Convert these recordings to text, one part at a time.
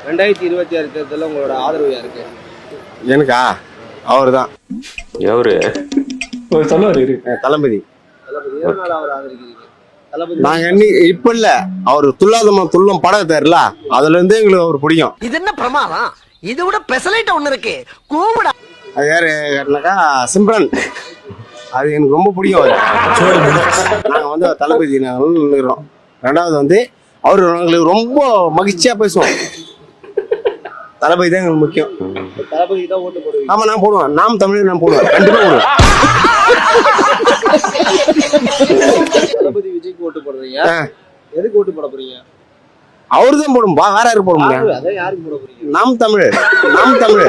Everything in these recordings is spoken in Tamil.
2026 தேர்தலில் உங்களோட ஆதரவு யாருக்கு? எனக்கா அவர் தான். எவரு சொல்லுவாரு தளபதி. தளபதி எதனால அவர் ஆதரிக்கிறீங்க? தளபதி நாங்க இப்ப இல்ல, அவர் துல்லாதமா துல்லம் படம் தெரியல, அதுல இருந்து எங்களுக்கு அவர் பிடிக்கும். இது என்ன பிரமாதம்? இது விட பெசலைட் ஒண்ணு இருக்கு. கூவுடா. அது யாரு கேட்டாக்கா சிம்ரன், அது எனக்கு ரொம்ப பிடிக்கும். நாங்க வந்து தளபதி நிற்கிறோம். ரெண்டாவது வந்து அவரு எங்களுக்கு ரொம்ப மகிழ்ச்சியா பேசுவோம். தளபதி தான் எங்களுக்கு முக்கியம். தளபதிக்கு தான் ஓட்டு போடுவீங்க? ஆமா, நான் போடுவேன். நாம் தமிழ் நான் போடுவேன், கண்டிப்பா போடுவேன். தளபதி விஜய்க்கு ஓட்டு போடுறீங்க, எதுக்கு ஓட்டு போட போறீங்க? அவரு தான் போடும், வேற யாருக்கு போட முடியும்? அதான் யாருக்கு போட போறீங்க? நாம் தமிழ், நாம் தமிழ்.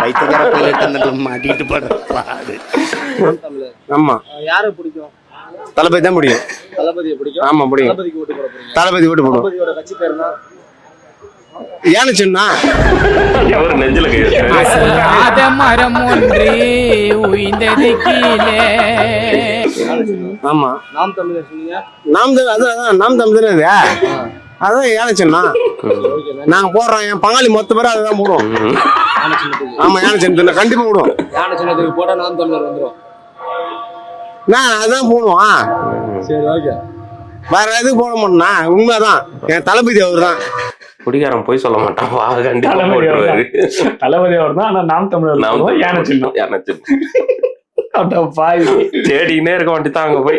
பைத்தியக்கார பிள்ளைகிட்ட மாட்டிட்டு பாடு. நாம் தமிழர். ஆமா, யாரை பிடிக்கும்? தளபதி தான் பிடிக்கும். தளபதியை பிடிக்கும். ஆமா, பிடிக்கும். தளபதிக்கு ஓட்டு போட போறீங்க? தளபதி ஓட்டு போடுவோம். தளபதியோட கட்சி பேர் என்ன? ஏன்னு சொன்னா எவரு நெஞ்சில மரம் ஒன்று உயிர்ந்தது கீழே. ஆமா, நாம் தமிழர் சொன்னீங்க. நாம் தமிழ், அதான் நாம் தமிழ் தானே அது. அதான் ஏன்னு சொன்னா நாங்க போடுறோம். என் பங்காளி மொத்த பேரும் அதுதான் போடுவோம். யானை சின்னத்துக்கு. ஆமா, யானை சின்னத்துக்கு கண்டிப்பா போடுவோம். யானை சின்னத்துக்கு போட்டா நாம் தமிழர் வந்துடும். நான் அதான் போடுவோம். சரி, ஓகே. வேற எதுக்கு போட மாட்டோம்னா உண்மைதான், என் தளபதி அவர் தான். குடிகாரன் போய் சொல்ல மாட்டான். வா, கண்டிப்பா தளபதி போட்டுருவாரு. தளபதி அவர் தான். ஆனா நாம் தமிழர் யானை சின்னம். தேடினே இருக்க வேண்டியதான் அங்க போய்.